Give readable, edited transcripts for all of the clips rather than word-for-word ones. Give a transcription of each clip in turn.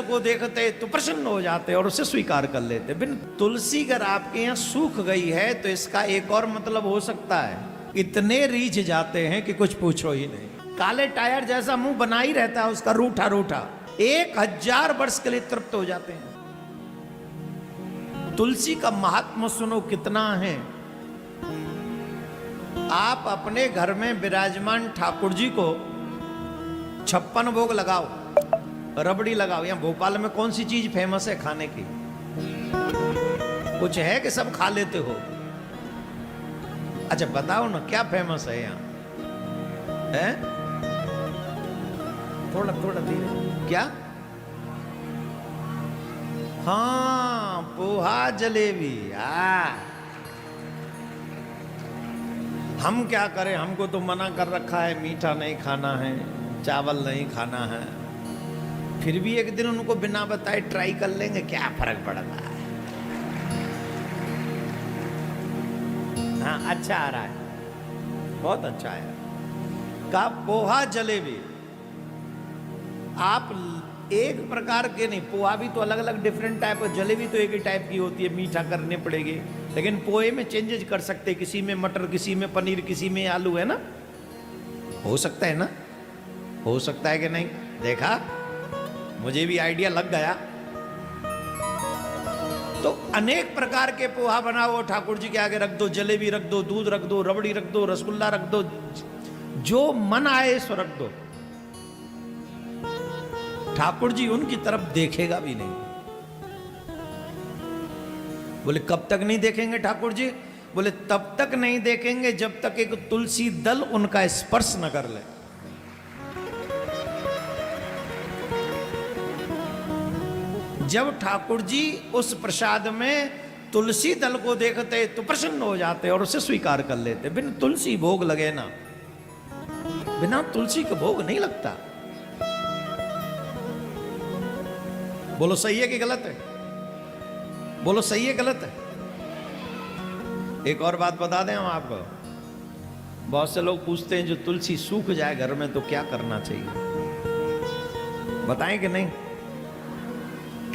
को देखते तो प्रसन्न हो जाते और उसे स्वीकार कर लेते। बिन तुलसी अगर आपके यहाँ सूख गई है तो इसका एक और मतलब हो सकता है, इतने रीझ जाते हैं कि कुछ पूछो ही नहीं। काले टायर जैसा मुंह बना ही रहता है उसका, रूठा रूठा, 1000 वर्ष के लिए तृप्त हो जाते हैं। तुलसी का महात्मा सुनो कितना है। आप अपने घर में विराजमान ठाकुर जी को 56 भोग लगाओ, रबड़ी लगाओ। यहाँ भोपाल में कौन सी चीज फेमस है खाने की? कुछ है कि सब खा लेते हो? अच्छा बताओ ना क्या फेमस है यहाँ? है थोड़ा थोड़ा धीरे। क्या? हाँ पोहा जलेबी। हम क्या करें, हमको तो मना कर रखा है, मीठा नहीं खाना है, चावल नहीं खाना है, फिर भी एक दिन उनको बिना बताए ट्राई कर लेंगे, क्या फर्क पड़ता है। हाँ अच्छा आ रहा है, बहुत अच्छा है। का पोहा जलेबी आप एक प्रकार के नहीं, पोहा भी तो अलग अलग डिफरेंट टाइप, जलेबी तो एक ही टाइप की होती है, मीठा करने पड़ेगी। लेकिन पोहे में चेंजेस कर सकते, किसी में मटर, किसी में पनीर, किसी में आलू, है ना? हो सकता है ना? हो सकता है कि नहीं? देखा, मुझे भी आइडिया लग गया। तो अनेक प्रकार के पोहा बनाओ, ठाकुर जी के आगे रख दो, जलेबी रख दो, दूध रख दो, रबड़ी रख दो, रसगुल्ला रख दो, जो मन आए सो रख दो। ठाकुर जी उनकी तरफ देखेगा भी नहीं। बोले कब तक नहीं देखेंगे ठाकुर जी? बोले तब तक नहीं देखेंगे जब तक एक तुलसी दल उनका स्पर्श न कर ले। जब ठाकुर जी उस प्रसाद में तुलसी दल को देखते तो प्रसन्न हो जाते और उसे स्वीकार कर लेते। बिन तुलसी भोग लगे ना, बिना तुलसी का भोग नहीं लगता। बोलो सही है कि गलत है? बोलो सही है गलत है? एक और बात बता दें हम आपको, बहुत से लोग पूछते हैं जो तुलसी सूख जाए घर में तो क्या करना चाहिए, बताएं कि नहीं?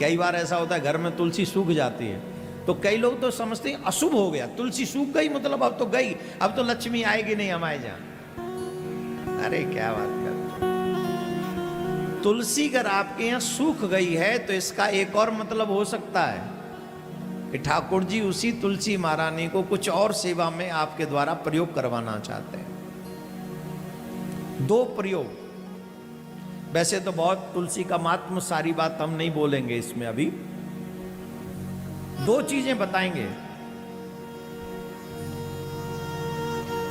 कई बार ऐसा होता है घर में तुलसी सूख जाती है तो कई लोग तो समझते हैं अशुभ हो गया, तुलसी सूख गई मतलब अब तो गई, अब तो लक्ष्मी आएगी नहीं हमारे जहां। अरे क्या बात कर, तुलसी अगर आपके यहाँ सूख गई है तो इसका एक और मतलब हो सकता है कि ठाकुर जी उसी तुलसी महारानी को कुछ और सेवा में आपके द्वारा प्रयोग करवाना चाहते हैं। 2 प्रयोग, वैसे तो बहुत तुलसी का महात्म, सारी बात हम नहीं बोलेंगे इसमें अभी, 2 चीजें बताएंगे।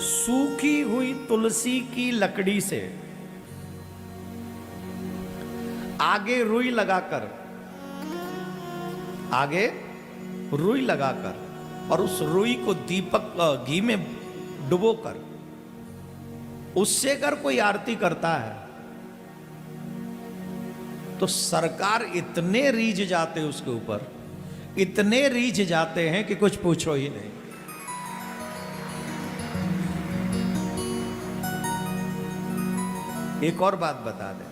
सूखी हुई तुलसी की लकड़ी से आगे रुई लगाकर, आगे रुई लगाकर और उस रुई को दीपक घी में डुबोकर उससे अगर कोई आरती करता है तो सरकार इतने रीझ जाते उसके ऊपर, इतने रीझ जाते हैं कि कुछ पूछो ही नहीं। एक और बात बता दें,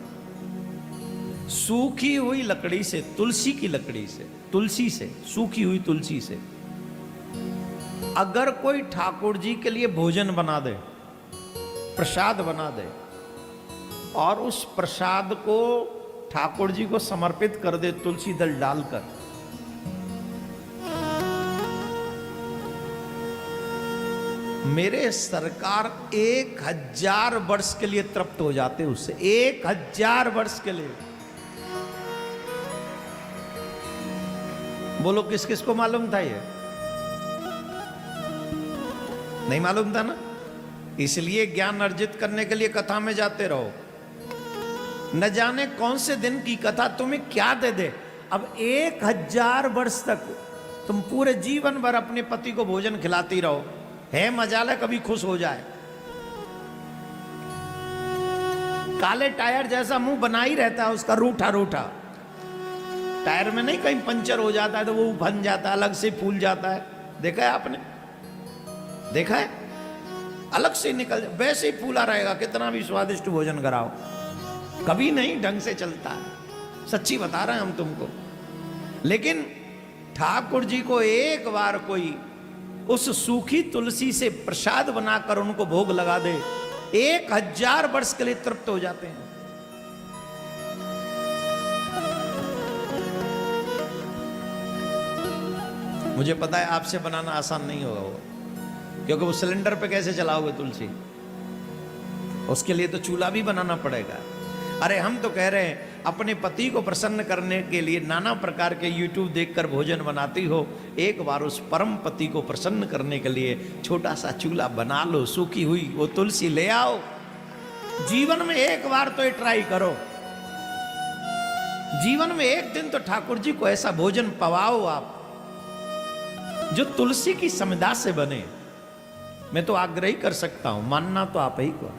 सूखी हुई लकड़ी से, तुलसी की लकड़ी से, तुलसी से, सूखी हुई तुलसी से अगर कोई ठाकुर जी के लिए भोजन बना दे, प्रसाद बना दे और उस प्रसाद को ठाकुर जी को समर्पित कर दे तुलसी दल डालकर, मेरे सरकार 1000 वर्ष के लिए तृप्त हो जाते उससे, 1000 वर्ष के लिए। बोलो किस किस को मालूम था ये? नहीं मालूम था ना? इसलिए ज्ञान अर्जित करने के लिए कथा में जाते रहो। न जाने कौन से दिन की कथा तुम्हें क्या दे दे। अब 1000 वर्ष तक तुम पूरे जीवन भर अपने पति को भोजन खिलाती रहो, है मजाला कभी खुश हो जाए। काले टायर जैसा मुंह बना ही रहता है उसका, रूठा रूठा। टायर में नहीं कहीं पंचर हो जाता है तो वो बन जाता है, अलग से फूल जाता है, देखा है आपने? देखा है? अलग से निकल, वैसे ही फूला रहेगा, कितना भी स्वादिष्ट भोजन कराओ, कभी नहीं ढंग से चलता है। सच्ची बता रहे हैं हम तुमको। लेकिन ठाकुर जी को एक बार कोई उस सूखी तुलसी से प्रसाद बनाकर उनको भोग लगा दे, 1000 वर्ष के लिए तृप्त हो जाते हैं। मुझे पता है आपसे बनाना आसान नहीं होगा वो, क्योंकि वो सिलेंडर पे कैसे चलाओगे तुलसी, उसके लिए तो चूल्हा भी बनाना पड़ेगा। अरे हम तो कह रहे हैं अपने पति को प्रसन्न करने के लिए नाना प्रकार के YouTube देखकर भोजन बनाती हो, एक बार उस परम पति को प्रसन्न करने के लिए छोटा सा चूल्हा बना लो, सूखी हुई वो तुलसी ले आओ, जीवन में एक बार तो ये ट्राई करो। जीवन में एक दिन तो ठाकुर जी को ऐसा भोजन पवाओ आप जो तुलसी की समिधा से बने। मैं तो आग्रह ही कर सकता हूं, मानना तो आप ही को।